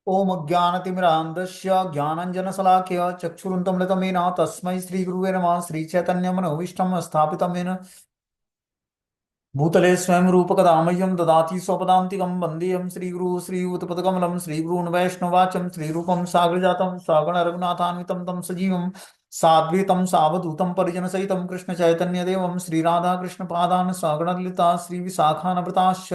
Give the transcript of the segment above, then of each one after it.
ओम अज्ञानतिमिरान्धस्य ज्ञानञ्जनशलाकया चक्षुरुन्तं येन तस्मै श्रीगुरुवे नमः। श्रीचैतन्यमनोभीष्टं स्थापितं येन भूतले स्वयं रूपकदामह्यं ददाति स्वपदान्तिकं वन्देऽहं श्रीगुरुः श्रीयुतपदकमलं श्रीगुरून् वैष्णवाचं श्रीरूपं साग्रजातं सगण रघुनाथान्वितं तं सजीवं साद्वैतं सावधूतं परिजनसहितं कृष्णचैतन्यदेवं श्रीराधाकृष्णपादान् सगणललिता श्रीविशाखान्विताश्च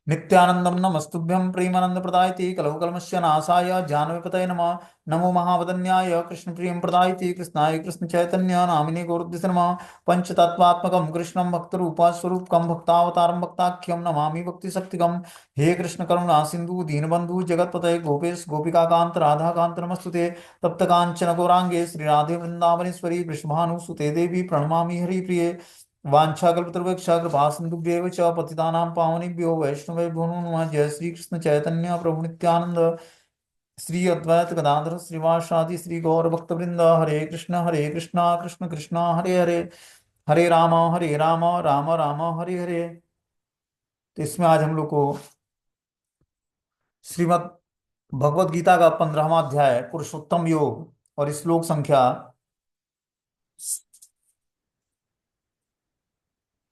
नित्यानंदम नमस्तुभ्यं प्रेमानंदप्रदायते कलौ कल्मस्य नाशाय जानवीपतये नमः। नमो महावदन्याय कृष्णप्रियं प्रदायते कृष्णाय कृष्णचैतन्य नामिने गौरद्विष नमः। पंचतत्वात्मकं कृष्णं भक्तरूपस्वरूपकं भक्तावतारं भक्ताख्यं नमामि भक्तिशक्तिकं। हे कृष्ण करुणा सिंधु दीनबंधु जगतपतये गोपेश गोपिकाकांत राधाकांत नमस्तुते। तप्त कांचन गौरांगे श्री राधे वृंदावनेश्वरी वृषभानुसुते देवी प्रणमामि हरिप्रिये। वाञ्छाकल्पतरुभ्यश्च कृपा सिन्धुभ्येव च पतितानां पावनेभ्यो वैष्णवेभ्यो नमो नमः। जय श्री कृष्ण चैतन्य प्रभु नित्यानंद श्री अद्वैत गदाधर श्रीवासादि श्री गौर भक्तवृंद। हरे कृष्णा कृष्ण कृष्णा हरे हरे, हरे राम राम राम हरे हरे। तो इसमें आज हम लोग को श्रीमद् भगवत गीता का 15वां अध्याय पुरुषोत्तम योग और श्लोक संख्या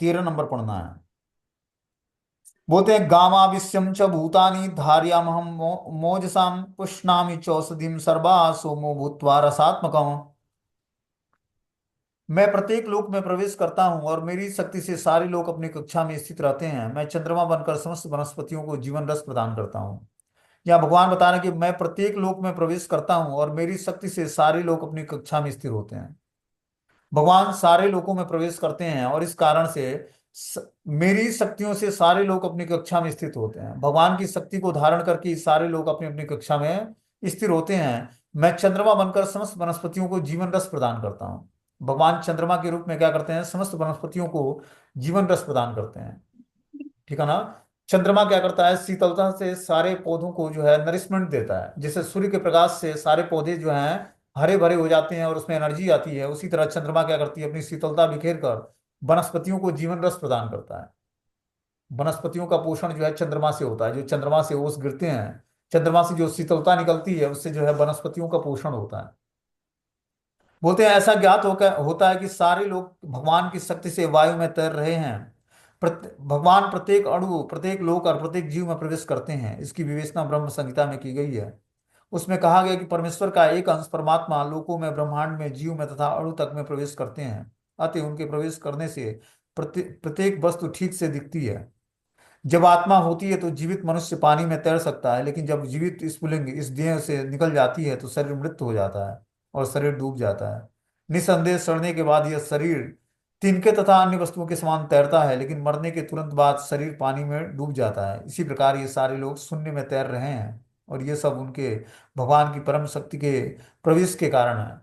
13 नंबर पढ़ना है। बोलते हैं गामाविश्यम च भूतानि धारयामहं मोजसाम पुष्णामि चौषधिम सर्वा सोमो भूत्वा रसात्मकम्। मैं प्रत्येक लोक में प्रवेश करता हूँ और मेरी शक्ति से सारे लोग अपनी कक्षा में स्थित रहते हैं। मैं चंद्रमा बनकर समस्त वनस्पतियों को जीवन रस प्रदान करता हूँ। यहाँ भगवान बता रहे हैं कि मैं प्रत्येक लोक में प्रवेश करता हूँ और मेरी शक्ति से सारे लोग अपनी कक्षा में स्थिर होते हैं। भगवान सारे लोकों में प्रवेश करते हैं और इस कारण से मेरी शक्तियों से सारे लोग अपनी कक्षा में स्थित होते हैं। भगवान की शक्ति को धारण करके सारे लोग अपनी अपनी कक्षा में स्थिर होते हैं। मैं चंद्रमा बनकर समस्त वनस्पतियों को जीवन रस प्रदान करता हूँ। भगवान चंद्रमा के रूप में क्या करते हैं? समस्त वनस्पतियों को जीवन रस प्रदान करते हैं। ठीक है ना। चंद्रमा क्या करता है? शीतलता से सारे पौधों को जो है नरिशमेंट देता है। जैसे सूर्य के प्रकाश से सारे पौधे जो हैं हरे भरे हो जाते हैं और उसमें एनर्जी आती है, उसी तरह चंद्रमा क्या करती है? अपनी शीतलता बिखेर कर वनस्पतियों को जीवन रस प्रदान करता है। वनस्पतियों का पोषण जो है चंद्रमा से होता है। जो चंद्रमा से ओस गिरते हैं, चंद्रमा से जो शीतलता निकलती है, उससे जो है वनस्पतियों का पोषण होता है। बोलते हैं ऐसा ज्ञात होकर होता है कि सारे लोग भगवान की शक्ति से वायु में तैर रहे हैं। भगवान प्रत्येक अणु, प्रत्येक लोक और प्रत्येक जीव में प्रवेश करते हैं। इसकी विवेचना ब्रह्म संहिता में की गई है। उसमें कहा गया कि परमेश्वर का एक अंश परमात्मा लोकों में, ब्रह्मांड में, जीव में तथा अणु तक में प्रवेश करते हैं। अतः उनके प्रवेश करने से प्रत्येक वस्तु ठीक से दिखती है। जब आत्मा होती है तो जीवित मनुष्य पानी में तैर सकता है, लेकिन जब जीवित स्फुलिंग इस देह से निकल जाती है तो शरीर मृत हो जाता है और शरीर डूब जाता है। निसंदेह सड़ने के बाद यह शरीर तिनके तथा अन्य वस्तुओं के समान तैरता है, लेकिन मरने के तुरंत बाद शरीर पानी में डूब जाता है। इसी प्रकार ये सारे लोग शून्य में तैर रहे हैं और ये सब उनके भगवान की परम शक्ति के प्रवेश के कारण है।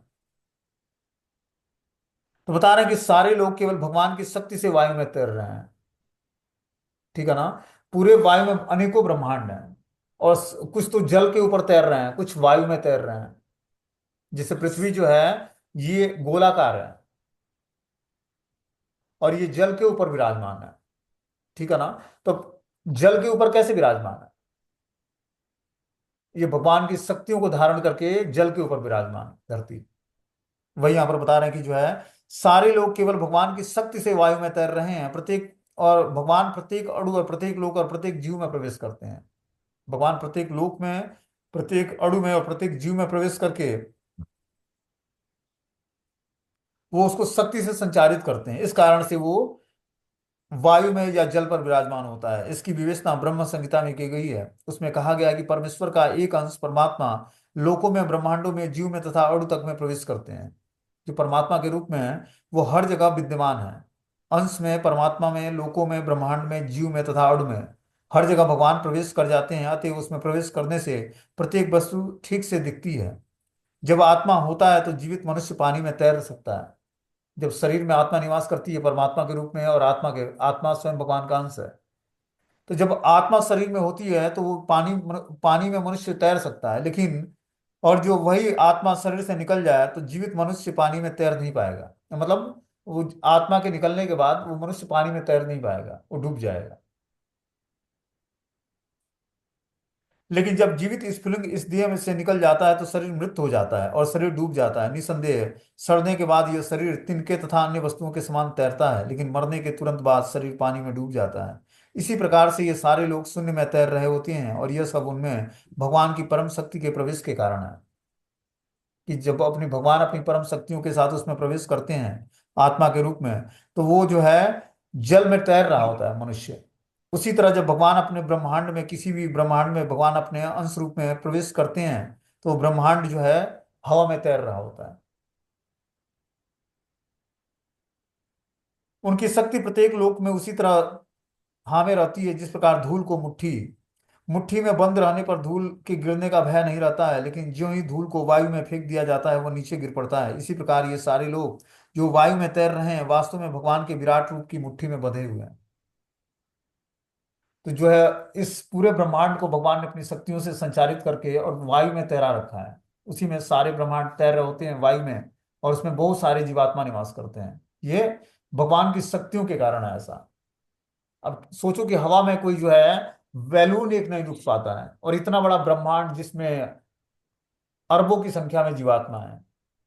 तो बता रहे हैं कि सारे लोग केवल भगवान की शक्ति से वायु में तैर रहे हैं। ठीक है ना। पूरे वायु में अनेकों ब्रह्मांड हैं और कुछ तो जल के ऊपर तैर रहे हैं, कुछ वायु में तैर रहे हैं। जैसे पृथ्वी जो है ये गोलाकार है और ये जल के ऊपर विराजमान है। ठीक है ना। तो जल के ऊपर कैसे विराजमान है? ये भगवान की शक्तियों को धारण करके जल के ऊपर विराजमान है, धरती। वही यहां पर बता रहे हैं कि जो है सारे लोग केवल भगवान की शक्ति से वायु में तैर रहे हैं। प्रत्येक और भगवान प्रत्येक अणु और प्रत्येक लोक और प्रत्येक जीव में प्रवेश करते हैं। भगवान प्रत्येक लोक में, प्रत्येक अणु में और प्रत्येक जीव में प्रवेश करके वो उसको शक्ति से संचारित करते हैं। इस कारण से वो वायु में या जल पर विराजमान होता है। इसकी विवेचना ब्रह्म संहिता में की गई है। उसमें कहा गया है कि परमेश्वर का एक अंश परमात्मा लोकों में, ब्रह्मांडों में, जीव में तथा अणु तक में प्रवेश करते हैं। जो परमात्मा के रूप में है वो हर जगह विद्यमान है। अंश में, परमात्मा में, लोकों में, ब्रह्मांड में, जीव में तथा अणु में, हर जगह भगवान प्रवेश कर जाते हैं। अतः उसमें प्रवेश करने से प्रत्येक वस्तु ठीक से दिखती है। जब आत्मा होता है तो जीवित मनुष्य पानी में तैर सकता है। जब शरीर में आत्मा निवास करती है परमात्मा के रूप में और आत्मा स्वयं भगवान का अंश है, तो जब आत्मा शरीर में होती है तो वो पानी में मनुष्य तैर सकता है। लेकिन और जो वही आत्मा शरीर से निकल जाए तो जीवित मनुष्य पानी में तैर नहीं पाएगा। मतलब वो आत्मा के निकलने के बाद वो मनुष्य पानी में तैर नहीं पाएगा, वो डूब जाएगा। लेकिन जब जीवित स्फुलिंग इस देह में से निकल जाता है तो शरीर मृत हो जाता है और शरीर डूब जाता है। निसंदेह सड़ने के बाद यह शरीर तिनके तथा अन्य वस्तुओं के समान तैरता है, लेकिन मरने के तुरंत बाद शरीर पानी में डूब जाता है। इसी प्रकार से ये सारे लोग शून्य में तैर रहे होते हैं, और यह सब उनमें भगवान की परम शक्ति के प्रवेश के कारण है। कि जब अपनी भगवान अपनी परम शक्तियों के साथ उसमें प्रवेश करते हैं आत्मा के रूप में, तो वो जो है जल में तैर रहा होता है मनुष्य। उसी तरह जब भगवान अपने ब्रह्मांड में, किसी भी ब्रह्मांड में भगवान अपने अंश रूप में प्रवेश करते हैं, तो वो ब्रह्मांड जो है हवा में तैर रहा होता है। उनकी शक्ति प्रत्येक लोक में उसी तरह हाँ में रहती है, जिस प्रकार धूल को मुट्ठी मुट्ठी में बंद रहने पर धूल के गिरने का भय नहीं रहता है, लेकिन ज्यों ही धूल को वायु में फेंक दिया जाता है वो नीचे गिर पड़ता है। इसी प्रकार ये सारे लोग जो वायु में तैर रहे हैं वास्तव में भगवान के विराट रूप की मुट्ठी में बंधे हुए हैं। तो जो है इस पूरे ब्रह्मांड को भगवान ने अपनी शक्तियों से संचारित करके और वायु में तैरा रखा है। उसी में सारे ब्रह्मांड तैर रहे होते हैं वायु में, और उसमें बहुत सारे जीवात्मा निवास करते हैं। ये भगवान की शक्तियों के कारण है ऐसा। अब सोचो कि हवा में कोई जो है बैलून एक नहीं रुक पाता है, और इतना बड़ा ब्रह्मांड जिसमें अरबों की संख्या में जीवात्मा है,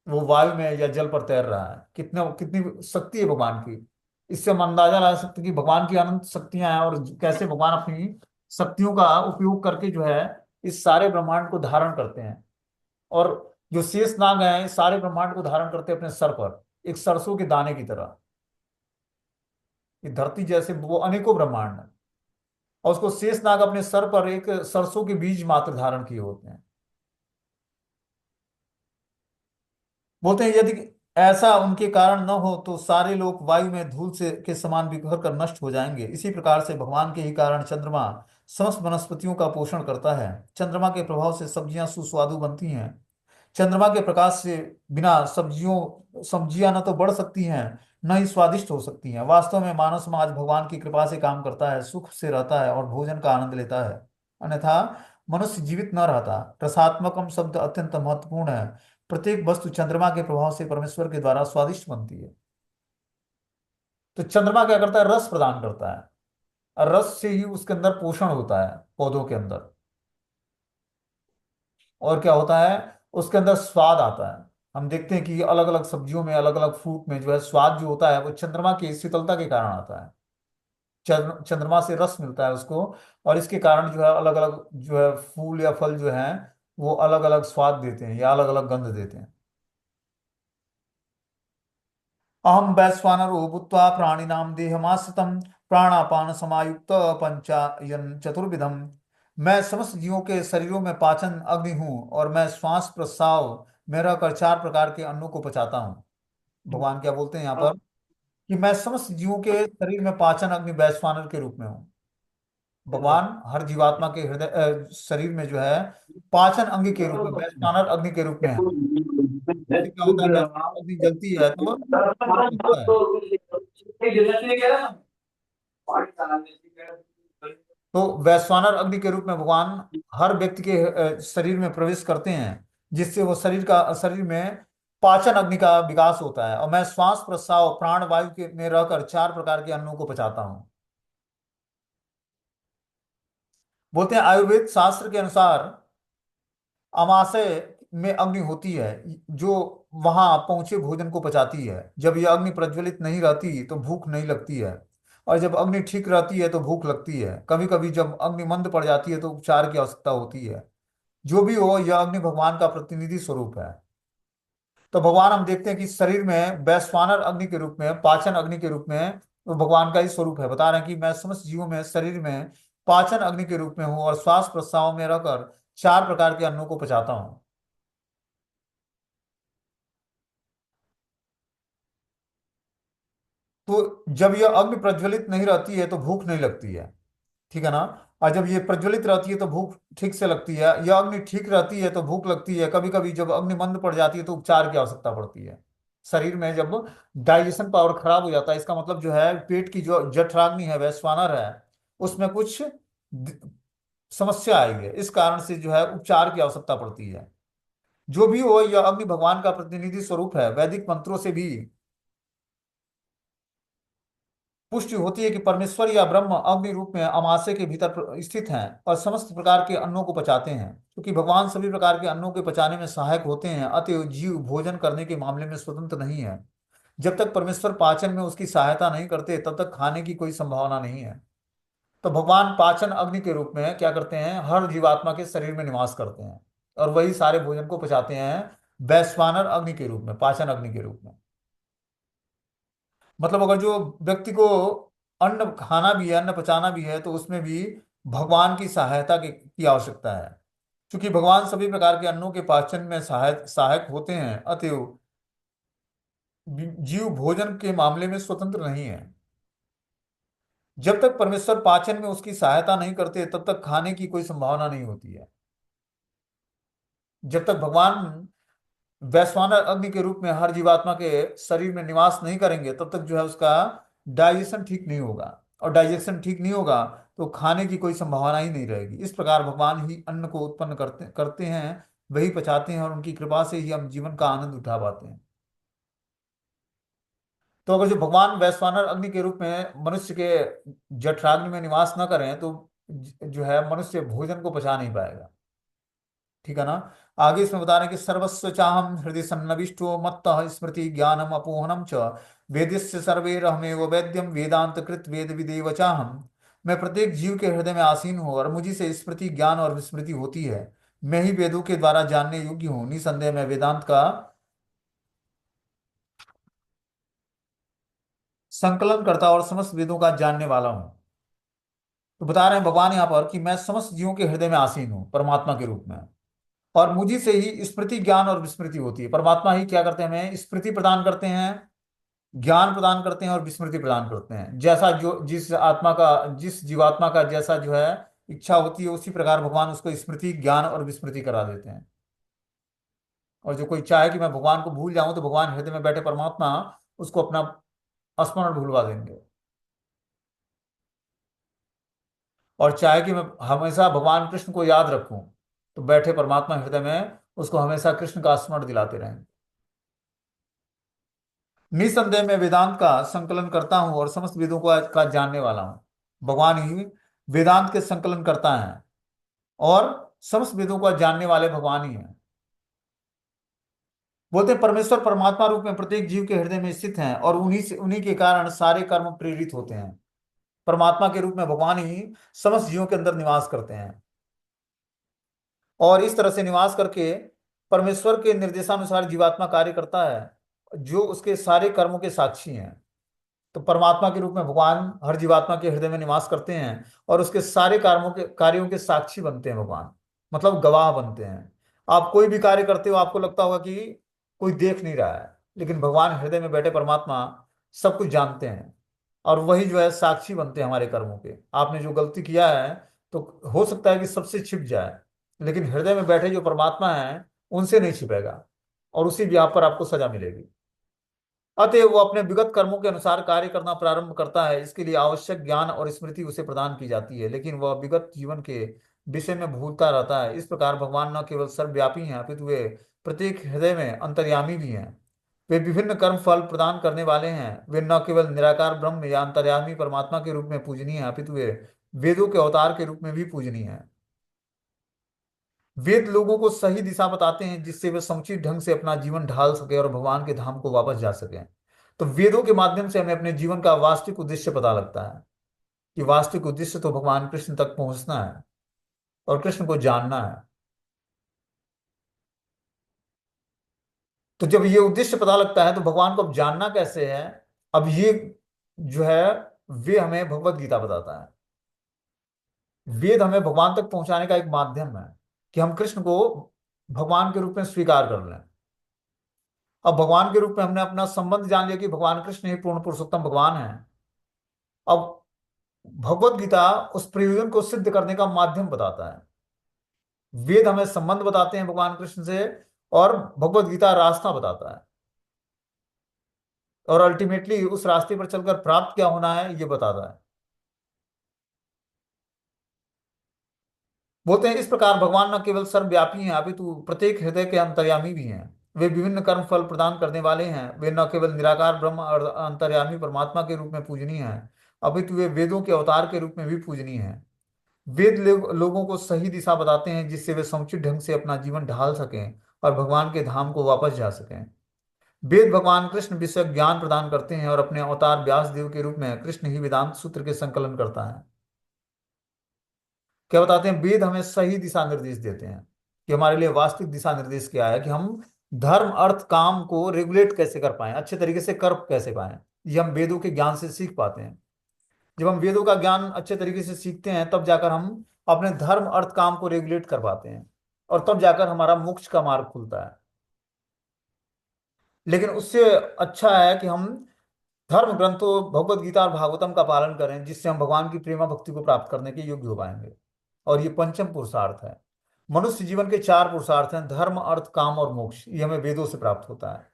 वो वायु में या जल पर तैर रहा है। कितने कितनी शक्ति है भगवान की। इससे हम अंदाजा लगा सकते हैं कि भगवान की अनंत शक्तियां हैं, और कैसे भगवान अपनी शक्तियों का उपयोग करके जो है इस सारे ब्रह्मांड को धारण करते हैं। और जो शेष नाग हैं इस सारे ब्रह्मांड को धारण करते हैं अपने सर पर, एक सरसों के दाने की तरह। ये धरती जैसे वो अनेकों ब्रह्मांड है, और उसको शेष नाग अपने सर पर एक सरसों के बीज मात्र धारण किए होते हैं। बोलते हैं यदि ऐसा उनके कारण न हो तो सारे लोग वायु में धूल से के समान बिखर कर नष्ट हो जाएंगे। इसी प्रकार से भगवान के ही कारण चंद्रमा समस्त वनस्पतियों का पोषण करता है। चंद्रमा के प्रभाव से सब्जियां सुस्वादु बनती हैं। चंद्रमा के प्रकाश से बिना सब्जियां न तो बढ़ सकती हैं, न ही स्वादिष्ट हो सकती हैं। वास्तव में मानव समाज भगवान की कृपा से काम करता है, सुख से रहता है और भोजन का आनंद लेता है। अन्यथा मनुष्य जीवित न रहता। रसात्मकम शब्द अत्यंत महत्वपूर्ण है। प्रत्येक वस्तु चंद्रमा के प्रभाव से परमेश्वर के द्वारा स्वादिष्ट बनती है। तो चंद्रमा क्या करता है, रस प्रदान करता है, और रस से ही उसके अंदर पोषण होता है पौधों के अंदर। और क्या होता है, उसके अंदर स्वाद आता है। हम देखते हैं कि अलग अलग सब्जियों में, अलग अलग फ्रूट में जो है स्वाद जो होता है वो चंद्रमा की शीतलता के कारण आता है। चंद्रमा से रस मिलता है उसको, और इसके कारण जो है अलग अलग जो है फूल या फल जो है वो अलग अलग स्वाद देते हैं या अलग अलग गंध देते हैं। अहम वैश्वानरो भूत्वा प्राणिनां देहमाश्रितं प्राणापान समायुक्त पंचायन चतुर्विधम। मैं समस्त जीवों के शरीरों में पाचन अग्नि हूँ, और मैं श्वास प्रश्वास में रहकर चार प्रकार के अन्नों को पचाता हूँ। भगवान क्या बोलते हैं यहाँ पर कि मैं समस्त जीवों के शरीर में पाचन अग्नि वैश्वानर के रूप में हूँ। भगवान हर जीवात्मा के शरीर में जो है पाचन अंग के रूप में वैश्वानर अग्नि के रूप में है। इससे क्या होता है, वैश्वानर अग्नि जलती है तो भोजन बनता है। तो वैश्वानर अग्नि के रूप में भगवान हर व्यक्ति के शरीर में प्रवेश करते हैं, जिससे वो शरीर में पाचन अग्नि का विकास होता है। और मैं श्वास प्रश्वास प्राण वायु के में रहकर चार प्रकार के अन्नों को पचाता हूँ। बोलते हैं आयुर्वेद शास्त्र के अनुसार अमाशय में अग्नि होती है, जो वहां पहुंचे भोजन को पचाती है। जब यह अग्नि प्रज्वलित नहीं रहती तो भूख नहीं लगती है, और जब अग्नि ठीक रहती है तो भूख लगती है। कभी कभी जब अग्नि मंद पड़ जाती है तो उपचार की आवश्यकता होती है। जो भी हो, यह अग्नि भगवान का प्रतिनिधि स्वरूप है। तो भगवान हम देखते हैं कि शरीर में वैश्वानर अग्नि के रूप में, पाचन अग्नि के रूप में वो भगवान का ही स्वरूप है। बता रहे हैं कि मैं समस्त जीवों में शरीर में पाचन अग्नि के रूप में हूँ, और श्वास प्रश्वास में रहकर चार प्रकार के अन्नों को पचाता हूँ। तो जब यह अग्नि प्रज्वलित नहीं रहती है तो भूख नहीं लगती है, ठीक है ना। और जब ये प्रज्वलित रहती है तो भूख ठीक से लगती है। यह अग्नि ठीक रहती है तो भूख लगती है। कभी कभी जब अग्नि मंद पड़ जाती है तो उपचार की आवश्यकता पड़ती है। शरीर में जब डाइजेशन पावर खराब हो जाता है, इसका मतलब जो है पेट की जो जठराग्नि है, वैश्वानर है, उसमें कुछ समस्या आई है। इस कारण से जो है उपचार की आवश्यकता पड़ती है। जो भी हो, यह अग्नि भगवान का प्रतिनिधि स्वरूप है। वैदिक मंत्रों से भी पुष्टि होती है कि परमेश्वर या ब्रह्म अग्नि रूप में अमाशय के भीतर स्थित हैं और समस्त प्रकार के अन्नों को पचाते हैं। क्योंकि भगवान सभी प्रकार के अन्नों के पचाने में सहायक होते हैं, अतएव जीव भोजन करने के मामले में स्वतंत्र नहीं है। जब तक परमेश्वर पाचन में उसकी सहायता नहीं करते तब तक खाने की कोई संभावना नहीं है। तो भगवान पाचन अग्नि के रूप में क्या करते हैं, हर जीवात्मा के शरीर में निवास करते हैं और वही सारे भोजन को पचाते हैं वैश्वानर अग्नि के रूप में, पाचन अग्नि के रूप में। मतलब अगर जो व्यक्ति को अन्न खाना भी है, अन्न पचाना भी है, तो उसमें भी भगवान की सहायता की आवश्यकता है। क्योंकि भगवान सभी प्रकार के अन्नों के पाचन में सहायक सहायक होते हैं, अतएव जीव भोजन के मामले में स्वतंत्र नहीं है। जब तक परमेश्वर पाचन में उसकी सहायता नहीं करते तब तक खाने की कोई संभावना नहीं होती है। जब तक भगवान वैश्वानर अग्नि के रूप में हर जीवात्मा के शरीर में निवास नहीं करेंगे तब तक जो है उसका डाइजेशन ठीक नहीं होगा। और डाइजेशन ठीक नहीं होगा तो खाने की कोई संभावना ही नहीं रहेगी। इस प्रकार भगवान ही अन्न को उत्पन्न करते करते हैं, वही पचाते हैं, और उनकी कृपा से ही हम जीवन का आनंद उठा पाते हैं। तो अगर जो भगवान वैश्वानर अग्नि के रूप में मनुष्य के जठराग्नि में निवास न करें तो जो है मनुष्य भोजन को पचा नहीं पाएगा। ठीक है ना। आगे इसमें बता रहे हैं कि सर्वस्व चाहम हृदय सन्नविष्टो मत्तः स्मृति ज्ञानम अपोहनम च वेदस्य सर्वैरहमेव वेद्यम वेदांत कृत वेद विदेव चाहम। मैं प्रत्येक जीव के हृदय में आसीन हूँ और मुझी से स्मृति ज्ञान और विस्मृति होती है। मैं ही वेदों के द्वारा जानने योग्य हूँ, निसंदेह मैं वेदांत का संकलन करता और समस्त वेदों का जानने वाला हूँ। तो बता रहे हैं भगवान यहाँ पर कि मैं समस्त जीवों के हृदय में आसीन हूँ परमात्मा के रूप में, और मुझी से ही स्मृति ज्ञान और विस्मृति होती है। परमात्मा ही क्या करते हैं, हमें स्मृति प्रदान करते हैं, ज्ञान प्रदान करते हैं और विस्मृति प्रदान करते हैं। जैसा जो जिस आत्मा का, जिस जीवात्मा का जैसा जो है इच्छा होती है, उसी प्रकार भगवान उसको स्मृति ज्ञान और विस्मृति करा देते हैं। और जो कोई चाहे कि मैं भगवान को भूल जाऊं तो भगवान हृदय में बैठे परमात्मा उसको अपना स्मरण भूलवा देंगे। और चाहे कि मैं हमेशा भगवान कृष्ण को याद रखूं तो बैठे परमात्मा हृदय में उसको हमेशा कृष्ण का स्मरण दिलाते रहेंगे। निसंदेह मैं वेदांत का संकलन करता हूं और समस्त वेदों का जानने वाला हूं। भगवान ही वेदांत के संकलन करता है और समस्त वेदों का जानने वाले भगवान ही हैं। बोलते हैं परमेश्वर परमात्मा रूप में प्रत्येक जीव के हृदय में स्थित हैं और उन्हीं के कारण सारे कर्म प्रेरित होते हैं। परमात्मा के रूप में भगवान ही समस्त जीवों के अंदर निवास करते हैं और इस तरह से निवास करके परमेश्वर के निर्देशानुसार जीवात्मा कार्य करता है, जो उसके सारे कर्मों के साक्षी हैं। तो परमात्मा के रूप में भगवान हर जीवात्मा के हृदय में निवास करते हैं और उसके सारे कार्यों के साक्षी बनते हैं भगवान, मतलब गवाह बनते हैं। आप कोई भी कार्य करते हो आपको लगता होगा कि कोई देख नहीं रहा है, लेकिन भगवान हृदय में बैठे परमात्मा सब कुछ जानते हैं और वही जो है साक्षी बनते हैं हमारे कर्मों के। आपने जो गलती किया है तो हो सकता है कि सबसे छिप जाए, लेकिन हृदय में बैठे जो परमात्मा है उनसे नहीं छिपेगा और उसी ब्याह पर आपको सजा मिलेगी। अतः वो अपने विगत कर्मों के अनुसार कार्य करना प्रारंभ करता है। इसके लिए आवश्यक ज्ञान और स्मृति उसे प्रदान की जाती है, लेकिन वह विगत जीवन के विषय में भूलता रहता है। इस प्रकार भगवान न केवल सर्वव्यापी हैं अपितु वे प्रत्येक हृदय में अंतर्यामी भी हैं। वे विभिन्न कर्म फल प्रदान करने वाले हैं। वे न केवल निराकार ब्रह्म या अंतर्यामी परमात्मा के रूप में पूजनीय है अपितु वे वेदों के अवतार के रूप में भी पूजनीय है। वेद लोगों को सही दिशा बताते हैं जिससे वे समुचित ढंग से अपना जीवन ढाल सके और भगवान के धाम को वापस जा सके। तो वेदों के माध्यम से हमें अपने जीवन का वास्तविक उद्देश्य पता लगता है कि वास्तविक उद्देश्य तो भगवान कृष्ण तक पहुंचना है और कृष्ण को जानना है। तो जब ये उद्देश्य पता लगता है तो भगवान को अब जानना कैसे है, अब ये जो है वे हमें भगवत गीता बताता है। वेद हमें भगवान तक पहुंचाने का एक माध्यम है कि हम कृष्ण को भगवान के रूप में स्वीकार कर लें। अब भगवान के रूप में हमने अपना संबंध जान लिया कि भगवान कृष्ण ही पूर्ण पुरुषोत्तम भगवान है। अब भगवत गीता उस प्रयोजन को सिद्ध करने का माध्यम बताता है। वेद हमें संबंध बताते हैं भगवान कृष्ण से और भगवत गीता रास्ता बताता है, और अल्टीमेटली उस रास्ते पर चलकर प्राप्त क्या होना है ये बताता है। बोलते हैं इस प्रकार भगवान न केवल सर्वव्यापी हैं अपितु प्रत्येक हृदय के अंतर्यामी भी हैं। वे विभिन्न कर्म फल प्रदान करने वाले हैं। वे न केवल निराकार ब्रह्म और अंतर्यामी परमात्मा के रूप में पूजनीय हैं, अपितु वे वेदों के अवतार के रूप में भी पूजनीय हैं। लोगों को सही दिशा बताते हैं, जिससे वे समुचित ढंग से अपना जीवन ढाल सकें और भगवान के धाम को वापस जा सकें। वेद भगवान कृष्ण विषय ज्ञान प्रदान करते हैं, और अपने अवतार व्यास देव के रूप में कृष्ण ही वेदांत सूत्र के संकलन करता है। क्या बताते हैं? वेद हमें सही दिशा निर्देश देते हैं कि हमारे लिए वास्तविक दिशा निर्देश क्या है, कि हम धर्म अर्थ काम को रेगुलेट कैसे कर पाए, अच्छे तरीके से कर कैसे पाए। ये हम वेदों के ज्ञान से सीख पाते हैं। जब हम वेदों का ज्ञान अच्छे तरीके से सीखते हैं, तब जाकर हम अपने धर्म अर्थ काम को रेगुलेट कर पाते हैं, और तब जाकर हमारा मोक्ष का मार्ग खुलता है। लेकिन उससे अच्छा है कि हम धर्म ग्रंथों भगवत गीता और भागवतम का पालन करें, जिससे हम भगवान की प्रेमा भक्ति को प्राप्त करने के योग्य हो पाएंगे। और ये पंचम पुरुषार्थ है। मनुष्य जीवन के चार पुरुषार्थ हैं: धर्म अर्थ काम और मोक्ष। ये हमें वेदों से प्राप्त होता है।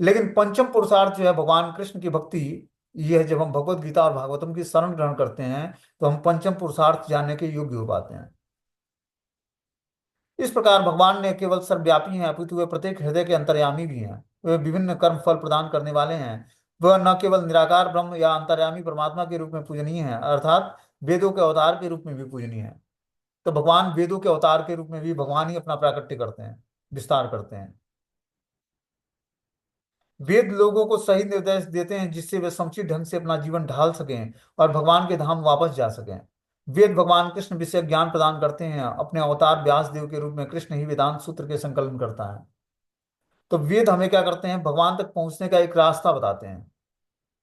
लेकिन पंचम पुरुषार्थ जो है भगवान कृष्ण की भक्ति, ये है जब हम भगवत गीता और भागवतम की शरण ग्रहण करते हैं, तो हम पंचम पुरुषार्थ जानने के योग्य हो पाते हैं। इस प्रकार भगवान ने केवल सर्वव्यापी हैं, अपितु वे प्रत्येक हृदय के अंतर्यामी भी हैं। वे विभिन्न कर्म फल प्रदान करने वाले हैं। वह न केवल निराकार ब्रह्म या अंतर्यामी परमात्मा के रूप में पूजनीय है, अर्थात वेदों के अवतार के रूप में भी पूजनीय है। तो भगवान वेदों के अवतार के रूप में भी भगवान ही अपना प्राकट्य करते हैं, विस्तार करते हैं। वेद लोगों को सही निर्देश देते हैं, जिससे वे समुचित ढंग से अपना जीवन ढाल सकें और भगवान के धाम वापस जा सकें। वेद भगवान कृष्ण विषय ज्ञान प्रदान करते हैं। अपने अवतार व्यास देव के रूप में कृष्ण ही वेदांत सूत्र के संकलन करता है। तो वेद हमें क्या करते हैं? भगवान तक पहुंचने का एक रास्ता बताते हैं,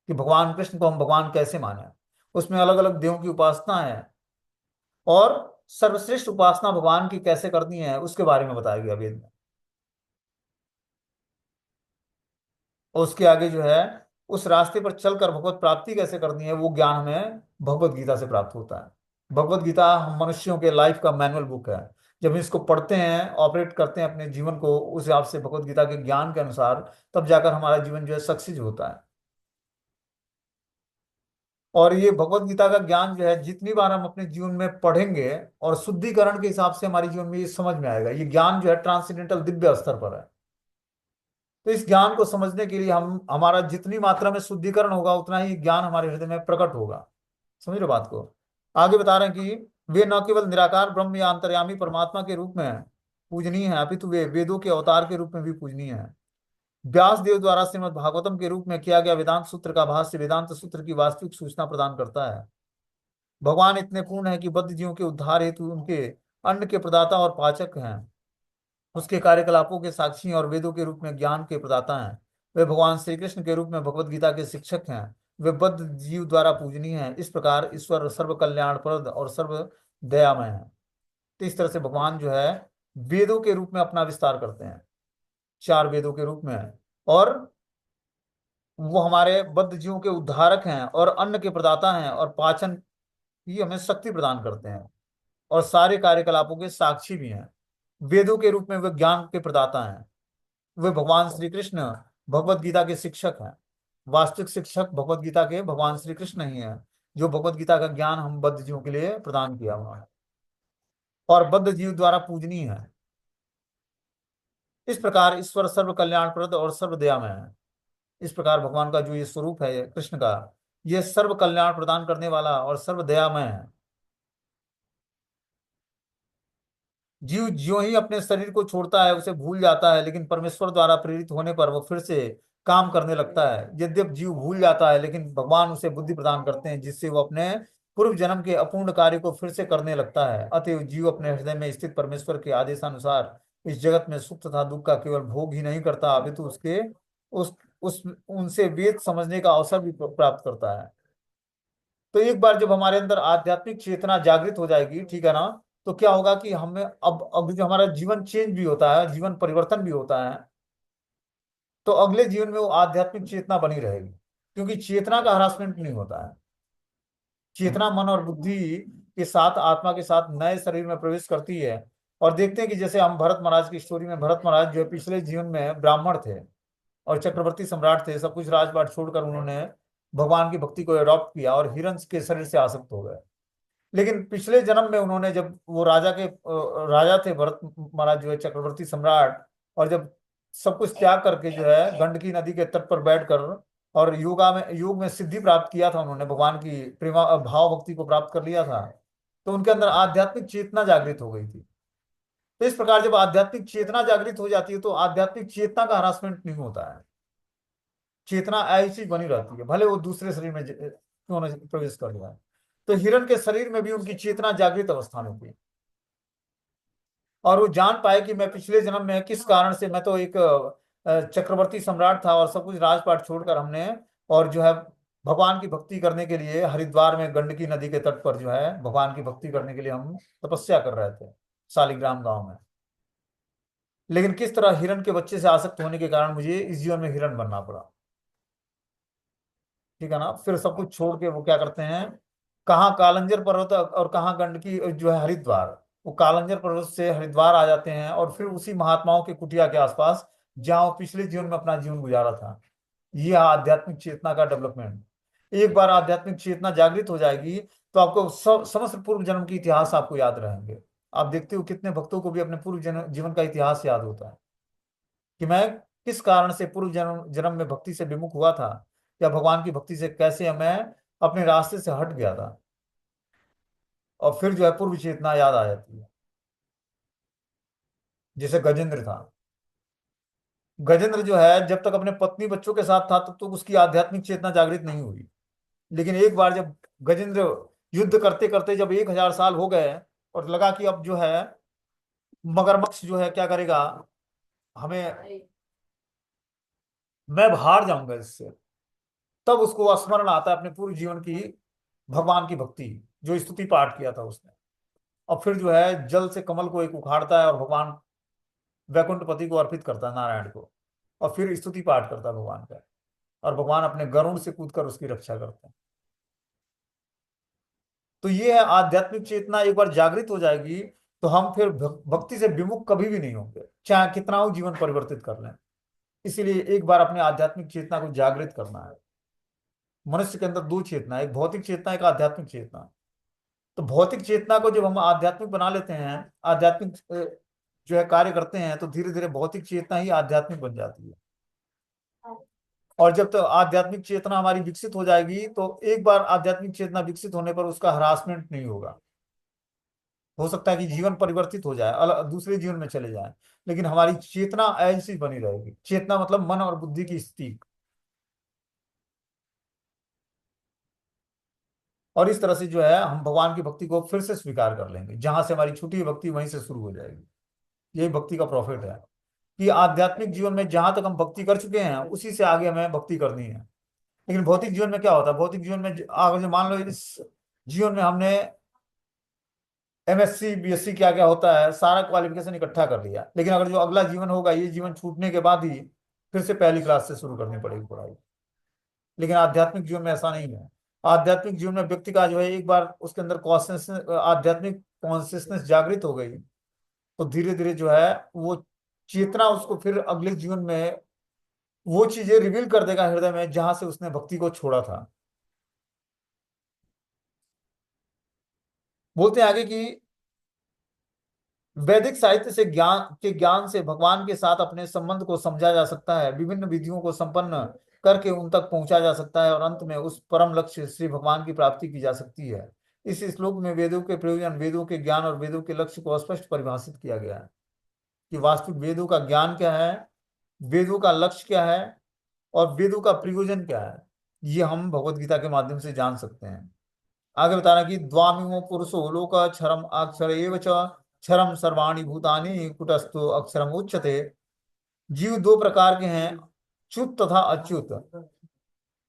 कि भगवान कृष्ण को हम भगवान कैसे माने। उसमें अलग अलग देवों की उपासना है, और सर्वश्रेष्ठ उपासना भगवान की कैसे करनी है उसके बारे में बताया गया वेद में। और उसके आगे जो है, उस रास्ते पर चलकर भगवत प्राप्ति कैसे करनी है, वो ज्ञान हमें भगवत गीता से प्राप्त होता है। भगवत गीता हम मनुष्यों के लाइफ का मैनुअल बुक है। जब हम इसको पढ़ते हैं, ऑपरेट करते हैं अपने जीवन को उस हिसाब से भगवत गीता के ज्ञान के अनुसार, तब जाकर हमारा जीवन जो है सक्सेस होता है। और ये भगवत गीता का ज्ञान जो है, जितनी बार हम अपने जीवन में पढ़ेंगे, और शुद्धिकरण के हिसाब से हमारे जीवन में ये समझ में आएगा। ये ज्ञान जो है ट्रांसेंडेंटल दिव्य स्तर पर है। तो इस ज्ञान को समझने के लिए हम हमारा जितनी मात्रा में शुद्धिकरण होगा, उतना ही ज्ञान हमारे हृदय में प्रकट होगा। समझ लो बात को। आगे बता रहे हैं कि वे न केवल निराकार ब्रह्म या अंतर्यामी परमात्मा के रूप में पूजनीय है, अपितु वे वेदों के अवतार के रूप में भी पूजनीय है। व्यास देव द्वारा श्रीमद् भागवतम के रूप में किया गया वेदांत सूत्र का भाष्य वेदांत सूत्र की वास्तविक सूचना प्रदान करता है। भगवान इतने पूर्ण है कि बद्ध जीवों के उद्धार हेतु उनके अन्न के प्रदाता और पाचक हैं। उसके कार्यकलापों के साक्षी और वेदों के रूप में ज्ञान के प्रदाता हैं। वे भगवान श्री कृष्ण के रूप में भगवत गीता के शिक्षक हैं। वे बद्ध जीव द्वारा पूजनीय हैं। इस प्रकार ईश्वर सर्व कल्याणप्रद और सर्व दयामय है। तो इस तरह से भगवान जो है वेदों के रूप में अपना विस्तार करते हैं, चार वेदों के रूप में। और वो हमारे बद्ध जीवों के उद्धारक हैं, और अन्न के प्रदाता हैं, और पाचन की हमें शक्ति प्रदान करते हैं, और सारे कार्यकलापों के साक्षी भी हैं। वेदों के रूप में वे ज्ञान के प्रदाता हैं। वे भगवान श्री कृष्ण भगवत गीता के शिक्षक हैं। वास्तविक शिक्षक भगवत गीता के भगवान श्री कृष्ण ही हैं, जो भगवत गीता का ज्ञान हम बद्ध जीवों के लिए प्रदान किया हुआ है, और बद्ध जीव द्वारा पूजनीय है। इस प्रकार ईश्वर सर्व कल्याणप्रद और सर्व दयामय है। इस प्रकार भगवान का जो ये स्वरूप है कृष्ण का, ये सर्व कल्याण प्रदान करने वाला और सर्व दयामय है। जीव ज्यों ही अपने शरीर को छोड़ता है, उसे भूल जाता है, लेकिन परमेश्वर द्वारा प्रेरित होने पर वो फिर से काम करने लगता है। यद्यपि जीव भूल जाता है, लेकिन भगवान उसे बुद्धि प्रदान करते हैं, जिससे वो अपने पूर्व जन्म के अपूर्ण कार्य को फिर से करने लगता है। अतएव जीव अपने हृदय में स्थित परमेश्वर के आदेशानुसार इस जगत में सुख तथा दुख का केवल भोग ही नहीं करता, अपितु उसके उस उनसे वेद समझने का अवसर भी प्राप्त करता है। तो एक बार जब हमारे अंदर आध्यात्मिक चेतना जागृत हो जाएगी, ठीक है ना, तो क्या होगा कि हमें अब जो हमारा जीवन चेंज भी होता है, जीवन परिवर्तन भी होता है, तो अगले जीवन में वो आध्यात्मिक चेतना बनी रहेगी। क्योंकि चेतना का हरासमेंट नहीं होता है। चेतना मन और बुद्धि के साथ, आत्मा के साथ नए शरीर में प्रवेश करती है। और देखते हैं कि जैसे हम भरत महाराज की स्टोरी में, भरत महाराज जो है पिछले जीवन में ब्राह्मण थे और चक्रवर्ती सम्राट थे। सब कुछ राजपाट छोड़कर उन्होंने भगवान की भक्ति को अडॉप्ट किया और हिरण के शरीर से आसक्त हो गए। लेकिन पिछले जन्म में उन्होंने, जब वो राजा थे भरत महाराज जो है चक्रवर्ती सम्राट, और जब सब कुछ त्याग करके जो है गंडकी नदी के तट पर बैठकर और योग में सिद्धि प्राप्त किया था उन्होंने, भगवान की प्रेमा भाव भक्ति को प्राप्त कर लिया था, तो उनके अंदर आध्यात्मिक चेतना जागृत हो गई थी। तो इस प्रकार जब आध्यात्मिक चेतना जागृत हो जाती है तो आध्यात्मिक चेतना का हरासमेंट नहीं होता है। चेतना ऐसी बनी रहती है, भले वो दूसरे शरीर में क्यों न प्रवेश कर जाए। तो हिरण के शरीर में भी उनकी चेतना जागृत अवस्था में थी, और वो जान पाए कि मैं पिछले जन्म में किस कारण से, मैं तो एक चक्रवर्ती सम्राट था और सब कुछ राजपाट छोड़कर हमने, और जो है भगवान की भक्ति करने के लिए हरिद्वार में गंडकी नदी के तट पर जो है भगवान की भक्ति करने के लिए हम तपस्या कर रहे थे शालिग्राम गांव में। लेकिन किस तरह हिरण के बच्चे से आसक्त होने के कारण मुझे इस जीवन में हिरण बनना पड़ा। ठीक है ना। फिर सब कुछ छोड़ के वो क्या करते हैं, कहाँ कालंजर पर्वत और कहाँ गंडकी जो है हरिद्वार, वो कालंजर पर्वत से हरिद्वार आ जाते हैं और फिर उसी महात्माओं के कुटिया के आसपास जहाँ वो पिछले जीवन में अपना जीवन गुजारा था। ये आध्यात्मिक चेतना का डेवलपमेंट। एक बार आध्यात्मिक चेतना जागृत हो जाएगी तो आपको समस्त पूर्व जन्म की इतिहास आपको याद रहेंगे। आप देखते हो कितने भक्तों को भी अपने पूर्व जीवन का इतिहास याद होता है, कि मैं किस कारण से पूर्व जन्म जन्म में भक्ति से विमुख हुआ था, या भगवान की भक्ति से कैसे मैं अपने रास्ते से हट गया था। और फिर जो है पूर्व चेतना याद आ जाती है। जैसे गजेंद्र था, गजेंद्र जो है जब तक अपने पत्नी बच्चों के साथ था तब तक उसकी आध्यात्मिक चेतना जागृत नहीं हुई। लेकिन एक बार जब गजेंद्र युद्ध करते करते जब 1000 साल हो गए और लगा कि अब जो है मगरमच्छ जो है क्या करेगा हमें, मैं हार जाऊंगा इससे, तब उसको स्मरण आता है अपने पूर्व जीवन की भगवान की भक्ति, जो स्तुति पाठ किया था उसने। और फिर जो है जल से कमल को एक उखाड़ता है और भगवान वैकुंठपति को अर्पित करता है, नारायण को, और फिर स्तुति पाठ करता है भगवान का, और भगवान अपने गरुड़ से कूदकर उसकी रक्षा करते हैं। तो ये है आध्यात्मिक चेतना एक बार जागृत हो जाएगी तो हम फिर भक्ति से विमुख कभी भी नहीं होंगे, चाहे कितना हो जीवन परिवर्तित कर लें। इसीलिए एक बार अपने आध्यात्मिक चेतना को जागृत करना है। मनुष्य के अंदर दो चेतना है, एक भौतिक चेतना, एक आध्यात्मिक चेतना। तो भौतिक चेतना को जब हम आध्यात्मिक बना लेते हैं, आध्यात्मिक जो है कार्य करते हैं, तो धीरे धीरे भौतिक चेतना ही आध्यात्मिक बन जाती है। और जब तक आध्यात्मिक चेतना हमारी विकसित हो जाएगी तो एक बार आध्यात्मिक चेतना विकसित होने पर उसका हरासमेंट नहीं होगा। हो सकता है कि जीवन परिवर्तित हो जाए, अलग दूसरे जीवन में चले जाए, लेकिन हमारी चेतना ऐसी बनी रहेगी। चेतना मतलब मन और बुद्धि की स्थिति। और इस तरह से जो है हम भगवान की भक्ति को फिर से स्वीकार कर लेंगे, जहां से हमारी छूटी हुई भक्ति वहीं से शुरू हो जाएगी। यही भक्ति का प्रॉफिट है, कि आध्यात्मिक जीवन में जहां तक हम भक्ति कर चुके हैं उसी से आगे हमें भक्ति करनी है। लेकिन भौतिक जीवन में क्या होता है, भौतिक जीवन में आगे जो मान लो इस जीवन में हमने एमएससी बीएससी क्या क्या होता है सारा क्वालिफिकेशन इकट्ठा कर लिया, लेकिन अगर जो अगला जीवन होगा ये जीवन छूटने के बाद ही फिर से पहली क्लास से शुरू करनी पड़ेगी पढ़ाई। लेकिन आध्यात्मिक जीवन में ऐसा नहीं है। आध्यात्मिक जीवन में व्यक्ति का जो है एक बार उसके अंदर कॉन्शियसनेस, आध्यात्मिक कॉन्शियसनेस जागृत हो गई तो धीरे धीरे जो है वो चेतना उसको फिर अगले जीवन में वो चीजें रिवील कर देगा हृदय में जहां से उसने भक्ति को छोड़ा था। बोलते हैं आगे कि वैदिक साहित्य से ज्ञान से भगवान के साथ अपने संबंध को समझा जा सकता है, विभिन्न विधियों को संपन्न करके उन तक पहुंचा जा सकता है और अंत में उस परम लक्ष्य श्री भगवान की प्राप्ति की जा सकती है। इस श्लोक में वेदों के प्रयोजन, वेदों के ज्ञान और वेदों के लक्ष्य को स्पष्ट परिभाषित किया गया है, कि वास्तविक वेदों का ज्ञान क्या है, वेदों का लक्ष्य क्या है, और वेदों का प्रयोजन क्या है। ये हम भगवत गीता के माध्यम से जान सकते हैं। आगे बता रहा कि द्वामिमो पुरुषो लोक क्षरम अक्षर एव च क्षरम सर्वाणि भूतानि कुटस्थो अक्षरम उच्यते। जीव दो प्रकार के हैं, च्युत तथा अच्युत।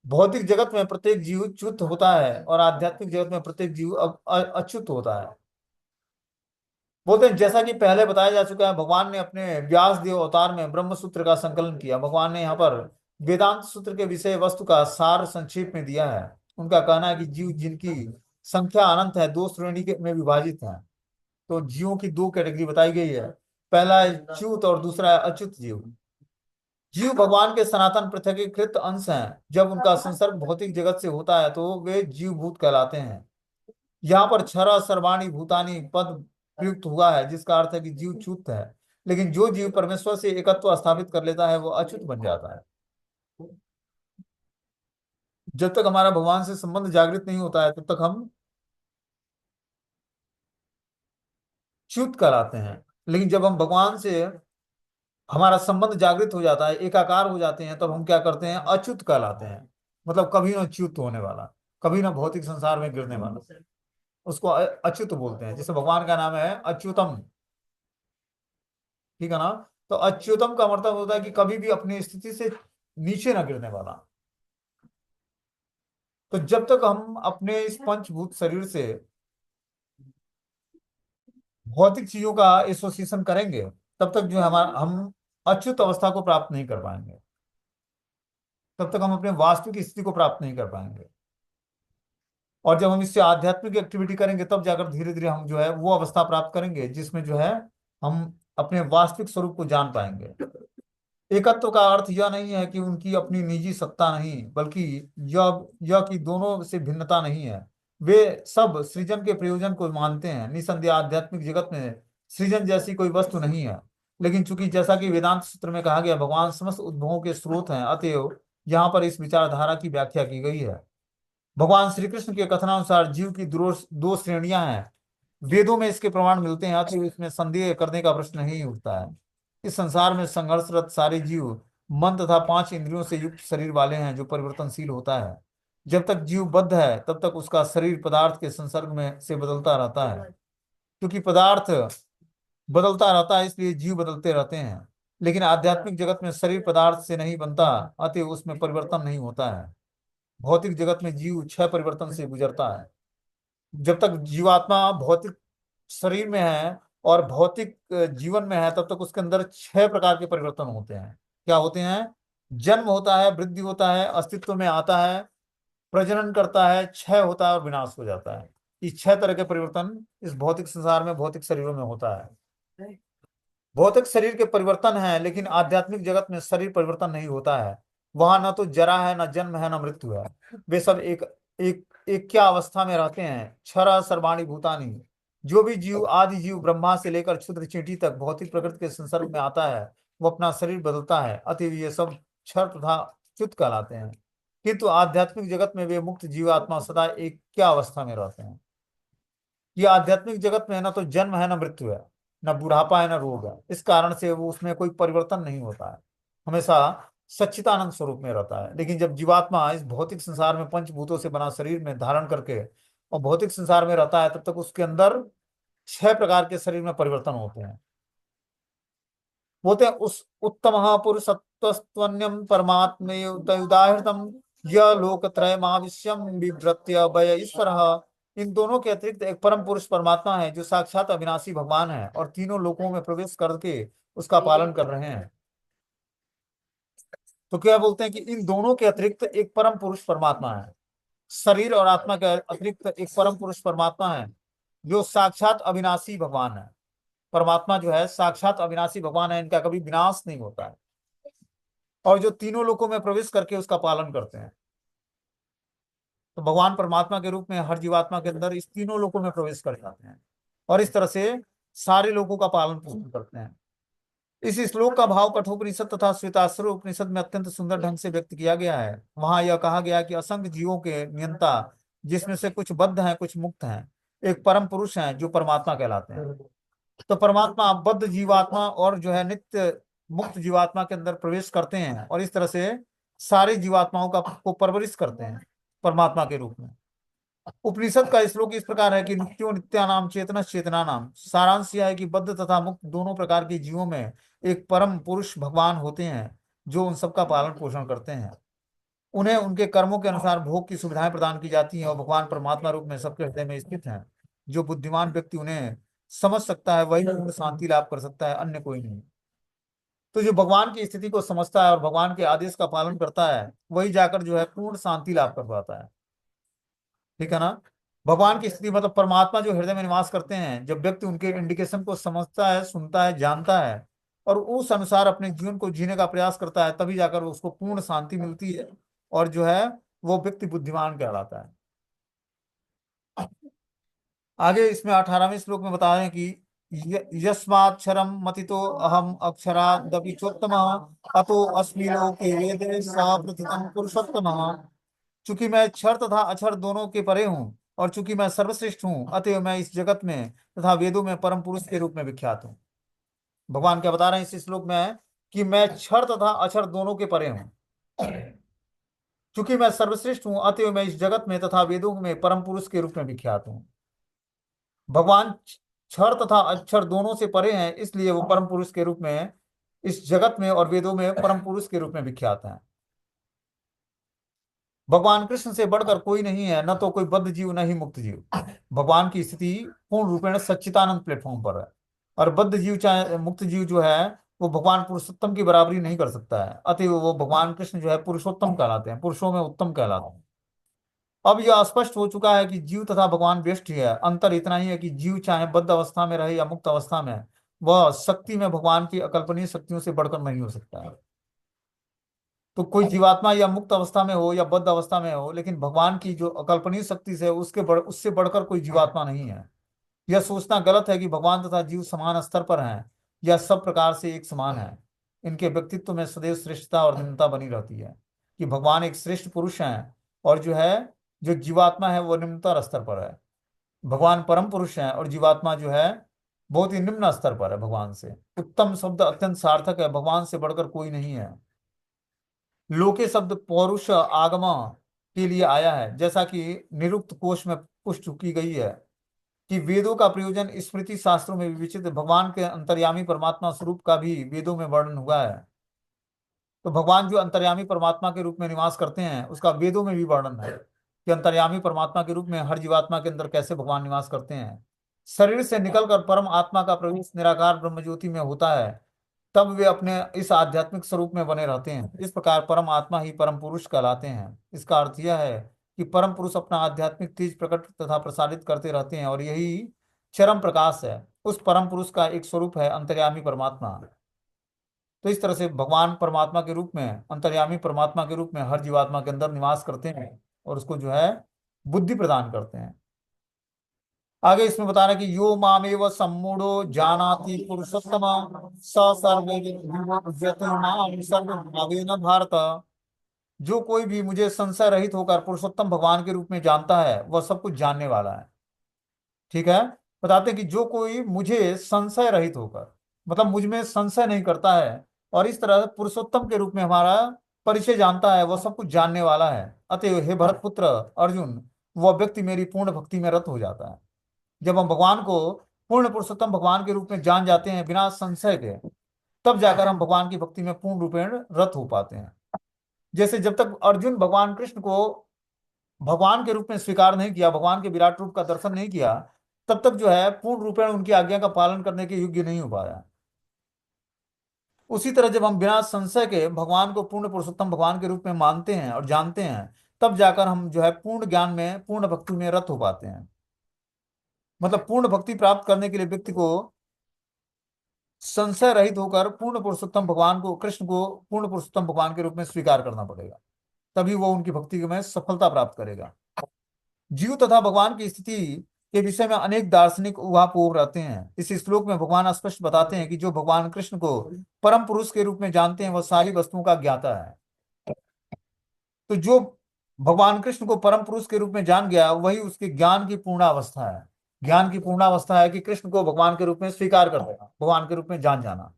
भौतिक जगत में प्रत्येक जीव च्युत होता है और आध्यात्मिक जगत में प्रत्येक जीव अच्युत होता है। बोलते हैं जैसा कि पहले बताया जा चुका है, भगवान ने अपने व्यास देव अवतार में ब्रह्म सूत्र का संकलन किया। भगवान ने यहाँ पर वेदांत सूत्र के विषय वस्तु का सार संक्षेप में दिया है। उनका कहना है कि जीव जिनकी संख्या अनंत है दो श्रेणी के में विभाजित है। तो जीवों की दो कैटेगरी बताई गई है, पहला है च्युत और दूसरा है अच्युत जीव। जीव भगवान के सनातन पृथकीकृत अंश हैं। जब उनका संसर्ग भौतिक जगत से होता है तो वे जीव भूत कहलाते हैं। यहाँ पर क्षर सर्वाणी भूतानी पद प्रयुक्त हुआ है, जिसका अर्थ है कि जीव च्युत है। लेकिन जो जीव परमेश्वर से एकत्व स्थापित कर लेता है वो अच्युत बन जाता है। जब तक हमारा भगवान से संबंध जागृत नहीं होता है तब तक हम च्युत कहलाते हैं। लेकिन जब हम भगवान से हमारा संबंध जागृत हो जाता है, एकाकार हो जाते हैं, तब हम क्या करते हैं, अच्युत कहलाते हैं। मतलब कभी ना च्युत होने वाला, कभी ना भौतिक संसार में गिरने वाला, उसको अच्युत बोलते हैं। जैसे भगवान का नाम है अच्युतम, ठीक है ना। तो अच्युतम का मतलब होता है कि कभी भी अपनी स्थिति से नीचे ना गिरने वाला। तो जब तक हम अपने इस पंचभूत शरीर से भौतिक चीजों का एसोसिएशन करेंगे, तब तक जो है हमारा हम अच्युत अवस्था को प्राप्त नहीं कर पाएंगे। तब तक हम अपने वास्तविक स्थिति को प्राप्त नहीं कर पाएंगे। और जब हम इससे आध्यात्मिक एक्टिविटी करेंगे, तब जाकर धीरे धीरे हम जो है वो अवस्था प्राप्त करेंगे जिसमें जो है हम अपने वास्तविक स्वरूप को जान पाएंगे। एकत्व का अर्थ यह नहीं है कि उनकी अपनी निजी सत्ता नहीं, बल्कि यह कि दोनों से भिन्नता नहीं है। वे सब सृजन के प्रयोजन को मानते हैं। निसंदेह आध्यात्मिक जगत में सृजन जैसी कोई वस्तु नहीं है। लेकिन चूंकि जैसा कि वेदांत सूत्र में कहा गया, भगवान समस्त उद्भवों के स्रोत हैं, अतएव यहाँ पर इस विचारधारा की व्याख्या की गई है। भगवान श्री कृष्ण के कथनानुसार जीव की दो श्रेणियां हैं। वेदों में इसके प्रमाण मिलते हैं, अतः इसमें संदेह करने का प्रश्न नहीं उठता है। इस संसार में संघर्षरत सारे जीव मन तथा पांच इंद्रियों से युक्त शरीर वाले हैं, जो परिवर्तनशील होता है। जब तक जीव बद्ध है, तब तक उसका शरीर पदार्थ के संसर्ग में से बदलता रहता है। क्योंकि पदार्थ बदलता रहता है, इसलिए जीव बदलते रहते हैं। लेकिन आध्यात्मिक जगत में शरीर पदार्थ से नहीं बनता, अतः उसमें परिवर्तन नहीं होता है। भौतिक जगत में जीव छह परिवर्तन से गुजरता है। जब तक जीवात्मा भौतिक शरीर में है और भौतिक जीवन में है, तब तक उसके अंदर छह प्रकार के परिवर्तन होते हैं। क्या होते हैं? जन्म होता है, वृद्धि होता है, अस्तित्व में आता है, प्रजनन करता है, क्षय होता है और विनाश हो जाता है। इस छह तरह के परिवर्तन इस भौतिक संसार में, भौतिक शरीरों में होता है। भौतिक शरीर के परिवर्तन है, लेकिन आध्यात्मिक जगत में शरीर परिवर्तन नहीं होता है। वहां न तो जरा है, न जन्म है, न मृत्यु है। वे सब एक एक एक क्या अवस्था में रहते हैं? क्षर सर्वाणि भूतानि। जो भी जीव, आदि जीव ब्रह्मा से लेकर क्षुद्र चींटी तक भौतिक प्रकृति के संसर्ग में आता है, वो अपना शरीर बदलता है। अतः ये सब क्षर तथा च्युत कहलाते हैं। किंतु आध्यात्मिक जगत में वे मुक्त जीवात्मा सदा एक क्या अवस्था में रहते हैं? ये आध्यात्मिक जगत में है ना तो जन्म है, ना मृत्यु है, ना बुढ़ापा है, ना रोग है। इस कारण से वो उसमें कोई परिवर्तन नहीं होता है, हमेशा सच्चिदानंद स्वरूप में रहता है। लेकिन जब जीवात्मा इस भौतिक संसार में पंचभूतों से बना शरीर में धारण करके और भौतिक संसार में रहता है, तब तक उसके अंदर छह प्रकार के शरीर में परिवर्तन होते हैं। बोलते हैं उस उत्तम पुरुषत्वन्यम परमात्मे उदाहृतम यह लोकत्रय महाविश्यम विभ्रत्य वय ईश्वर। इन दोनों के अतिरिक्त एक परम पुरुष परमात्मा है, जो साक्षात अविनाशी भगवान है और तीनों लोकों में प्रवेश करके उसका पालन कर रहे हैं। तो क्या बोलते हैं कि इन दोनों के अतिरिक्त एक परम पुरुष परमात्मा है। शरीर और आत्मा के अतिरिक्त एक परम पुरुष परमात्मा है, जो साक्षात अविनाशी भगवान है। परमात्मा जो है साक्षात अविनाशी भगवान है, इनका कभी विनाश नहीं होता है। और जो तीनों लोकों में प्रवेश करके उसका पालन करते हैं। तो भगवान परमात्मा के रूप में हर जीवात्मा के अंदर इस तीनों लोकों में प्रवेश कर जाते हैं और इस तरह से सारे लोगों का पालन पोषण करते हैं। इस श्लोक का भाव कठोपनिषद तथा श्वेताश्वर उपनिषद में अत्यंत सुंदर ढंग से व्यक्त किया गया है। वहां यह कहा गया कि असंख्य जीवों के नियंता, जिसमें से कुछ बद्ध हैं, कुछ मुक्त हैं, एक परम पुरुष हैं जो परमात्मा कहलाते हैं। तो परमात्मा बद्ध जीवात्मा और जो है नित्य मुक्त जीवात्मा के अंदर प्रवेश करते हैं और इस तरह से सारे जीवात्माओं का को परवरिश करते हैं परमात्मा के रूप में। उपनिषद का श्लोक इस प्रकार है कि नित्यो नित्यानाम चेतना चेतना नाम। सारांश यह है कि बद्ध तथा मुक्त दोनों प्रकार के जीवों में एक परम पुरुष भगवान होते हैं, जो उन सबका पालन पोषण करते हैं। उन्हें उनके कर्मों के अनुसार भोग की सुविधाएं प्रदान की जाती हैं और भगवान परमात्मा रूप में सबके हृदय में स्थित हैं। जो बुद्धिमान व्यक्ति उन्हें समझ सकता है, वही पूर्ण शांति लाभ कर सकता है, अन्य कोई नहीं। तो जो भगवान की स्थिति को समझता है और भगवान के आदेश का पालन करता है, वही जाकर जो है पूर्ण शांति लाभ कर पाता है। ठीक है ना। भगवान की स्थिति मतलब परमात्मा जो हृदय में निवास करते हैं, जब व्यक्ति उनके इंडिकेशन को समझता है, सुनता है, जानता है और उस अनुसार अपने जीवन को जीने का प्रयास करता है, तभी जाकर उसको पूर्ण शांति मिलती है और जो है वो व्यक्ति बुद्धिमान कहलाता है। आगे इसमें 18वें श्लोक में बता रहे हैं कि यस्माक्षरम मतितो अहम अक्षरादपि चोत्तम अतो अस्मि लोके वेदे स प्रथितम पुरुषोत्तम। चूंकि मैं क्षर तथा अक्षर दोनों के परे हूँ और चूंकि मैं सर्वश्रेष्ठ हूँ, अतएव मैं इस जगत में तथा वेदों में परम पुरुष के रूप में विख्यात हूँ। भगवान क्या बता रहे हैं इस श्लोक में कि मैं क्षर तथा अक्षर दोनों के परे हूँ। चूंकि मैं सर्वश्रेष्ठ हूँ, अतएव मैं इस जगत में तथा वेदों में परम पुरुष के रूप में विख्यात हूँ। भगवान क्षर तथा अक्षर दोनों से परे हैं, इसलिए वो परम पुरुष के रूप में इस जगत में और वेदों में परम पुरुष के रूप में विख्यात हैं। भगवान कृष्ण से बढ़कर कोई नहीं है, न तो कोई बद्ध जीव न ही मुक्त जीव। भगवान की स्थिति पूर्ण रूपेण सच्चिदानंद प्लेटफॉर्म पर है, और बद्ध जीव चाहे मुक्त जीव जो है वो भगवान पुरुषोत्तम की बराबरी नहीं कर सकता है। अतएव वो भगवान कृष्ण जो है पुरुषोत्तम कहलाते हैं, पुरुषों में उत्तम कहलाते हैं। अब यह स्पष्ट हो चुका है कि जीव तथा भगवान व्यष्टि है। अंतर इतना ही है कि जीव चाहे बद्ध अवस्था में रहे या मुक्त अवस्था में, वह शक्ति में भगवान की अकल्पनीय शक्तियों से बढ़कर नहीं हो सकता है। तो कोई जीवात्मा या मुक्त अवस्था में हो या बद्ध अवस्था में हो, लेकिन भगवान की जो अकल्पनीय शक्ति से उससे बढ़कर कोई जीवात्मा नहीं है। यह सोचना गलत है कि भगवान तथा जीव समान स्तर पर हैं या सब प्रकार से एक समान है। इनके व्यक्तित्व में सदैव श्रेष्ठता और निम्नता बनी रहती है कि भगवान एक श्रेष्ठ पुरुष हैं और जो जीवात्मा है वो निम्नतर स्तर पर है। भगवान परम पुरुष हैं और जीवात्मा जो है बहुत ही निम्न स्तर पर है भगवान से। उत्तम शब्द अत्यंत सार्थक है, भगवान से बढ़कर कोई नहीं है। लोके शब्द पौरुष आगम के लिए आया है, जैसा कि निरुक्त कोश में पुष्टि की गई है कि वेदों का प्रयोजन स्मृति शास्त्रों में विवेचित भगवान के अंतर्यामी परमात्मा स्वरूप का भी वेदों में वर्णन हुआ है। तो भगवान जो अंतर्यामी परमात्मा के रूप में निवास करते हैं उसका वेदों में भी वर्णन है कि अंतर्यामी परमात्मा के रूप में हर जीवात्मा के अंदर कैसे भगवान निवास करते हैं। शरीर से निकलकर परम आत्मा का प्रवेश निराकार ब्रह्म ज्योति में होता है, तब वे अपने इस आध्यात्मिक स्वरूप में बने रहते हैं। इस प्रकार परम आत्मा ही परम पुरुष कहलाते हैं। इसका अर्थ यह है कि परम पुरुष अपना आध्यात्मिक तेज प्रकट तथा प्रसारित करते रहते हैं और यही चरम प्रकाश है। उस परम पुरुष का एक स्वरूप है अंतर्यामी परमात्मा। तो इस तरह से भगवान परमात्मा के रूप में, अंतर्यामी परमात्मा के रूप में हर जीवात्मा के अंदर निवास करते हैं और उसको जो है बुद्धि प्रदान करते हैं। आगे इसमें बता रहे हैं कि यो मामेव सम्मूढ़ो जानाति पुरुषोत्तम स सर्वभावेन भारत। जो कोई भी मुझे संशय रहित होकर पुरुषोत्तम भगवान के रूप में जानता है वह सब कुछ जानने वाला है। ठीक है। बताते हैं कि जो कोई मुझे संशय रहित होकर, मतलब मुझ में संशय नहीं करता है और इस तरह पुरुषोत्तम के रूप में हमारा परिचय जानता है, वह सब कुछ जानने वाला है। अतएव हे भरत पुत्र अर्जुन, वह व्यक्ति मेरी पूर्ण भक्ति में रत हो जाता है। जब हम भगवान को पूर्ण पुरुषोत्तम भगवान के रूप में जान जाते हैं बिना संशय के, तब जाकर हम भगवान की भक्ति में पूर्ण रूपेण रत हो पाते हैं। जैसे जब तक अर्जुन भगवान कृष्ण को भगवान के रूप में स्वीकार नहीं किया, भगवान के विराट रूप का दर्शन नहीं किया, तब तक जो है पूर्ण रूपेण उनकी आज्ञा का पालन करने के योग्य नहीं हो पाया। उसी तरह जब हम बिना संशय के भगवान को पूर्ण पुरुषोत्तम भगवान के रूप में मानते हैं और जानते हैं, तब जाकर हम जो है पूर्ण ज्ञान में, पूर्ण भक्ति में रत हो पाते हैं। मतलब पूर्ण भक्ति प्राप्त करने के लिए व्यक्ति को संशय रहित होकर पूर्ण पुरुषोत्तम भगवान को, कृष्ण को पूर्ण पुरुषोत्तम भगवान के रूप में स्वीकार करना पड़ेगा, तभी वो उनकी भक्ति में सफलता प्राप्त करेगा। जीव तथा भगवान की स्थिति के विषय में अनेक दार्शनिक उहापोह रहते हैं। इस श्लोक में भगवान स्पष्ट बताते हैं कि जो भगवान कृष्ण को परम पुरुष के रूप में जानते हैं वह सारी वस्तुओं का ज्ञाता है। तो जो भगवान कृष्ण को परम पुरुष के रूप में जान गया वही उसके ज्ञान की पूर्ण अवस्था है। ज्ञान की पूर्ण अवस्था है कि कृष्ण को भगवान के रूप में स्वीकार कर देना, भगवान के रूप में जान जाना।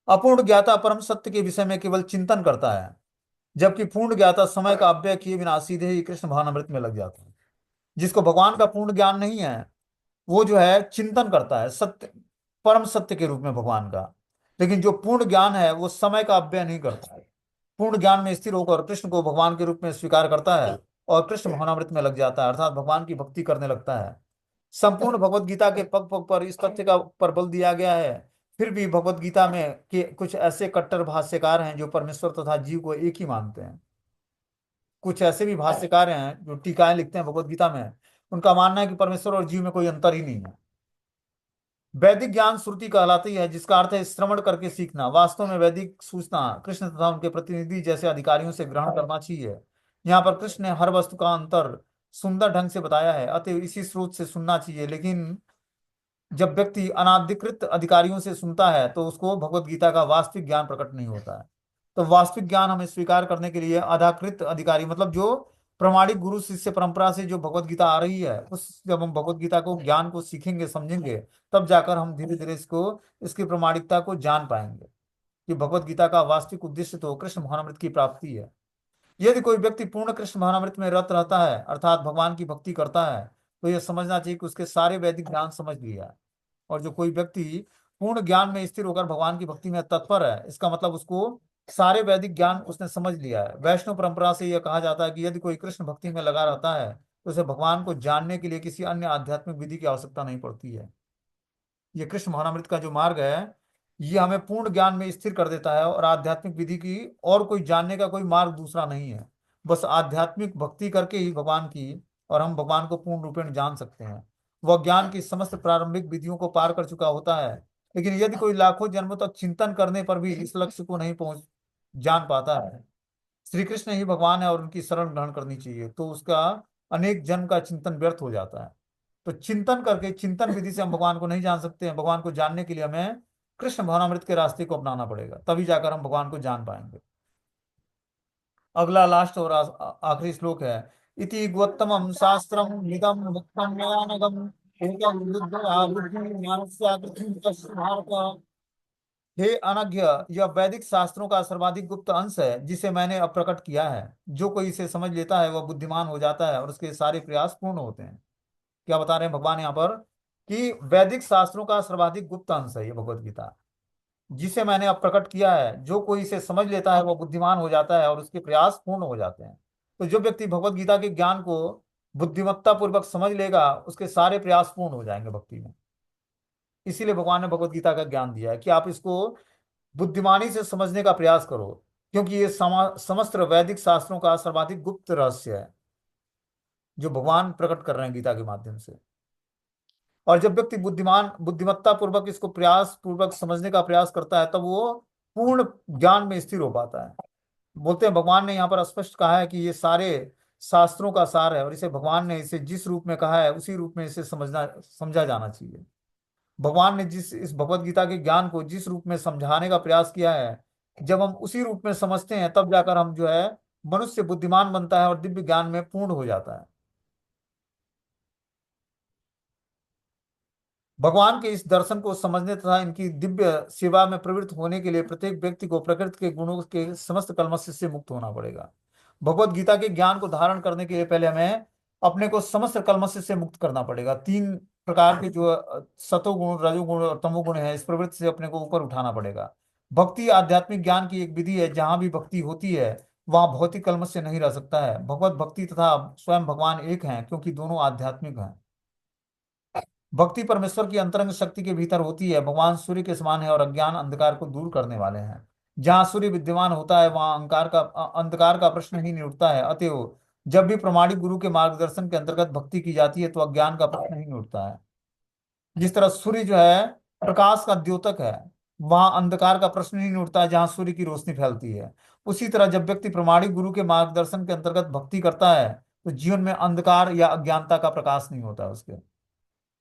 अपूर्ण ज्ञाता परम सत्य के विषय में केवल चिंतन करता है, जबकि पूर्ण ज्ञाता समय का अपव्यय किए बिना सीधे ही कृष्ण भावनामृत में लग जाता है। जिसको भगवान का पूर्ण ज्ञान नहीं है वो जो है चिंतन करता है सत्य, परम सत्य के रूप में भगवान का। लेकिन जो पूर्ण ज्ञान है वो समय का अपव्यय नहीं करता है। पूर्ण ज्ञान में स्थिर होकर कृष्ण को भगवान के रूप में स्वीकार करता है और कृष्ण भावनामृत में लग जाता है, अर्थात भगवान की भक्ति करने लगता है। संपूर्ण भगवत गीता के पग पग पर इस तथ्य का पर बल दिया गया है। फिर भी भगवत गीता में के कुछ ऐसे कट्टर भाष्यकार हैं जो परमेश्वर तथा जीव को एक ही मानते हैं। कुछ ऐसे भी भाष्यकार हैं जो टीकाएं लिखते हैं भगवत गीता में, उनका मानना है कि परमेश्वर और जीव में कोई अंतर ही नहीं है। वैदिक ज्ञान श्रुति कहलाती है, जिसका अर्थ है श्रवण करके सीखना। वास्तव में वैदिक सूचना कृष्ण तथा उनके प्रतिनिधि जैसे अधिकारियों से ग्रहण करना चाहिए। यहाँ पर कृष्ण ने हर वस्तु का अंतर सुंदर ढंग से बताया है, अतः इसी स्रोत से सुनना चाहिए। लेकिन जब व्यक्ति अनाधिकृत अधिकारियों से सुनता है तो उसको भगवत गीता का वास्तविक ज्ञान प्रकट नहीं होता है। तो वास्तविक ज्ञान हमें स्वीकार करने के लिए अधाकृत अधिकारी, मतलब जो प्रमाणिक गुरु शिष्य परंपरा से जो भगवत गीता आ रही है, उस जब हम भगवत गीता को ज्ञान को सीखेंगे समझेंगे, तब जाकर हम धीरे धीरे इसको, इसकी प्रमाणिकता को जान पाएंगे कि भगवत गीता का वास्तविक उद्देश्य तो कृष्ण भावनामृत की प्राप्ति है। यदि कोई व्यक्ति पूर्ण कृष्ण भावनामृत में रत रहता है, अर्थात भगवान की भक्ति करता है, तो यह समझना चाहिए कि उसके सारे वैदिक ज्ञान समझ लिया है। और जो कोई व्यक्ति पूर्ण ज्ञान में स्थिर होकर भगवान की भक्ति में तत्पर है, इसका मतलब उसको सारे वैदिक ज्ञान उसने समझ लिया है। वैष्णव परंपरा से यह कहा जाता है कि यदि कोई कृष्ण भक्ति में लगा रहता है, तो उसे भगवान को जानने के लिए किसी अन्य आध्यात्मिक विधि की आवश्यकता नहीं पड़ती है। ये कृष्ण भावनामृत का जो मार्ग है, ये हमें पूर्ण ज्ञान में स्थिर कर देता है, और आध्यात्मिक विधि की और कोई जानने का कोई मार्ग दूसरा नहीं है। बस आध्यात्मिक भक्ति करके ही भगवान की, और हम भगवान को पूर्ण रूपेण जान सकते हैं। वह ज्ञान की समस्त प्रारंभिक विधियों को पार कर चुका होता है, लेकिन यदि कोई लाखों जन्मों तक चिंतन करने पर भी इस लक्ष्य को नहीं पहुंच जान पाता है, श्री कृष्ण ही भगवान है और उनकी शरण ग्रहण करनी चाहिए, तो उसका अनेक जन्म का चिंतन व्यर्थ हो जाता है। तो चिंतन करके, चिंतन विधि से हम भगवान को नहीं जान सकते हैं। भगवान को जानने के लिए हमें कृष्ण भावनामृत के रास्ते को अपनाना पड़ेगा, तभी जाकर हम भगवान को जान पाएंगे। अगला लास्ट और आखिरी श्लोक है। इति गोत्तमं शास्त्रम निदम मुक्तम मया नघम एकं बुद्ध्या बुद्धिं ज्ञानस्य कृतं तस्य भारत। हे अनघ्य, यह वैदिक शास्त्रों का सर्वाधिक गुप्त अंश है जिसे मैंने अब प्रकट किया है। जो कोई इसे समझ लेता है वह बुद्धिमान हो जाता है और उसके सारे प्रयास पूर्ण होते हैं। क्या बता रहे हैं भगवान यहाँ पर, कि वैदिक शास्त्रों का सर्वाधिक गुप्त अंश है ये भगवत गीता, जिसे मैंने अब प्रकट किया है। जो कोई इसे समझ लेता है वह बुद्धिमान हो जाता है और उसके प्रयास पूर्ण हो जाते हैं। तो जो व्यक्ति भगवत गीता के ज्ञान को बुद्धिमत्ता पूर्वक समझ लेगा, उसके सारे प्रयास पूर्ण हो जाएंगे भक्ति में। इसीलिए भगवान ने भगवत गीता का ज्ञान दिया है कि आप इसको बुद्धिमानी से समझने का प्रयास करो, क्योंकि ये समस्त वैदिक शास्त्रों का सर्वाधिक गुप्त रहस्य है जो भगवान प्रकट कर रहे हैं गीता के माध्यम से। और जब व्यक्ति बुद्धिमत्ता पूर्वक इसको प्रयास पूर्वक समझने का प्रयास करता है, तब वो पूर्ण ज्ञान में स्थिर हो पाता है। बोलते हैं भगवान ने यहाँ पर स्पष्ट कहा है कि ये सारे शास्त्रों का सार है, और इसे भगवान ने इसे जिस रूप में कहा है उसी रूप में इसे समझा जाना चाहिए। भगवान ने जिस इस भगवत गीता के ज्ञान को जिस रूप में समझाने का प्रयास किया है, जब हम उसी रूप में समझते हैं, तब जाकर हम जो है मनुष्य बुद्धिमान बनता है और दिव्य ज्ञान में पूर्ण हो जाता है। भगवान के इस दर्शन को समझने तथा इनकी दिव्य सेवा में प्रवृत्त होने के लिए प्रत्येक व्यक्ति को प्रकृति के गुणों के समस्त कल्मश से मुक्त होना पड़ेगा। भगवत गीता के ज्ञान को धारण करने के लिए पहले हमें अपने को समस्त कल्मश से मुक्त करना पड़ेगा। तीन प्रकार के जो सतोगुण, रजोगुण और तमोगुण है, इस प्रवृत्ति से अपने को ऊपर उठाना पड़ेगा। भक्ति आध्यात्मिक ज्ञान की एक विधि है। जहां भी भक्ति होती है वहां भौतिक कल्मश से नहीं रह सकता है। भगवत भक्ति तथा स्वयं भगवान एक हैं, क्योंकि दोनों आध्यात्मिक हैं। भक्ति परमेश्वर की अंतरंग शक्ति के भीतर होती है। भगवान सूर्य के समान है और अज्ञान अंधकार को दूर करने वाले हैं। जहाँ सूर्य विद्यमान होता है वहां अंधकार का प्रश्न ही नहीं उठता है। अतएव जब भी प्रमाणिक गुरु के मार्गदर्शन के अंतर्गत भक्ति की जाती है, तो अज्ञान का प्रश्न ही नहीं उठता है। जिस तरह सूर्य जो है प्रकाश का द्योतक है, वहां अंधकार का प्रश्न ही नहीं उठता है जहां सूर्य की रोशनी फैलती है। उसी तरह जब व्यक्ति प्रमाणिक गुरु के मार्गदर्शन के अंतर्गत भक्ति करता है, तो जीवन में अंधकार या अज्ञानता का प्रकाश नहीं होता उसके।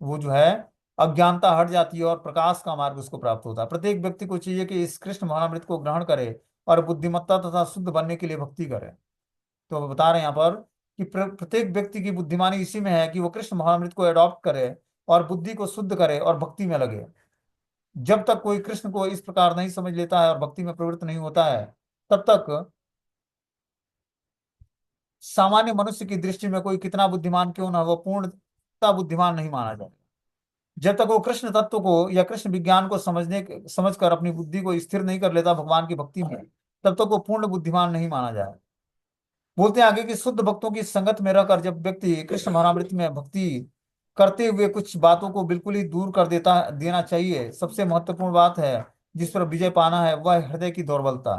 वो जो है अज्ञानता हट जाती है और प्रकाश का मार्ग उसको प्राप्त होता है। प्रत्येक व्यक्ति को चाहिए कि इस कृष्ण भावनामृत को ग्रहण करे और बुद्धिमत्ता तथा शुद्ध बनने के लिए भक्ति करे। तो वो बता रहे हैं यहाँ पर कि प्रत्येक व्यक्ति की बुद्धिमानी इसी में है कि वो कृष्ण भावनामृत को एडॉप्ट करे और बुद्धि को शुद्ध करे और भक्ति में लगे। जब तक कोई कृष्ण को इस प्रकार नहीं समझ लेता है और भक्ति में प्रवृत्त नहीं होता है, तब तक सामान्य मनुष्य की दृष्टि में कोई कितना बुद्धिमान क्यों ना, वो पूर्णता बुद्धिमान नहीं माना जाए। जब तक वो कृष्ण तत्व को या कृष्ण विज्ञान को समझकर अपनी बुद्धि को स्थिर नहीं कर लेता भगवान की भक्ति में, तब तक वो पूर्ण बुद्धिमान नहीं माना जाए। बोलते हैं आगे कि शुद्ध भक्तों की संगत में रहकर जब व्यक्ति कृष्ण भावनामृत में भक्ति करते हुए कुछ बातों को बिल्कुल ही दूर कर देना चाहिए। सबसे महत्वपूर्ण बात है जिस पर विजय पाना है, वह हृदय की दौर्बलता।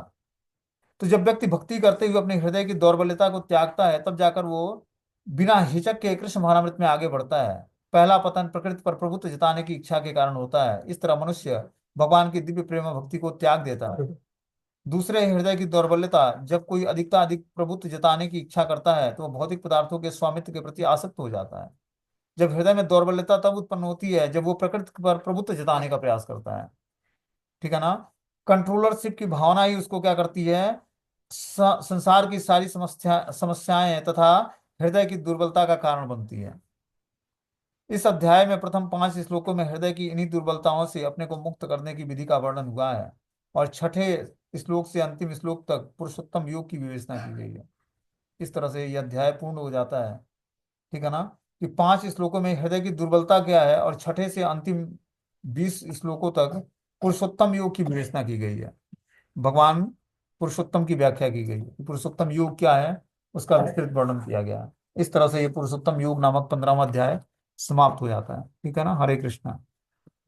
तो जब व्यक्ति भक्ति करते हुए अपने हृदय की दौर्बल्यता को त्यागता है, तब जाकर वो बिना हिचक के कृष्ण भावनामृत में आगे बढ़ता है। पहला पतन प्रकृति पर प्रभुत्व जताने की इच्छा के कारण होता है। इस तरह मनुष्य भगवान की दिव्य प्रेम भक्ति को त्याग देता है। दूसरे, हृदय की दौर्बल्यता। जब कोई अधिक प्रभुत्व जताने की इच्छा करता है, तो वह भौतिक पदार्थों के स्वामित्व के प्रति आसक्त हो जाता है। जब हृदय में दौर्बल्यता तब उत्पन्न होती है जब वो प्रकृति पर प्रभुत्व जताने का प्रयास करता है। ठीक है ना। कंट्रोलरशिप की भावना ही उसको क्या करती है, संसार की सारी समस्याएं तथा हृदय की दुर्बलता का कारण बनती है। इस अध्याय में प्रथम 5 श्लोकों में हृदय की इन्हीं दुर्बलताओं से अपने को मुक्त करने की विधि का वर्णन हुआ है, और छठे श्लोक से अंतिम श्लोक तक पुरुषोत्तम योग की विवेचना की गई है। इस तरह से यह अध्याय पूर्ण हो जाता है। ठीक है ना, कि 5 श्लोकों में हृदय की दुर्बलता क्या है, और छठे से अंतिम 20 श्लोकों तक पुरुषोत्तम योग की विवेचना की गई है। भगवान पुरुषोत्तम की व्याख्या की गई है, पुरुषोत्तम योग क्या है उसका विस्तृत वर्णन किया गया है। इस तरह से ये पुरुषोत्तम योग नामक 15वां अध्याय समाप्त हो जाता है। ठीक है ना, हरे कृष्णा।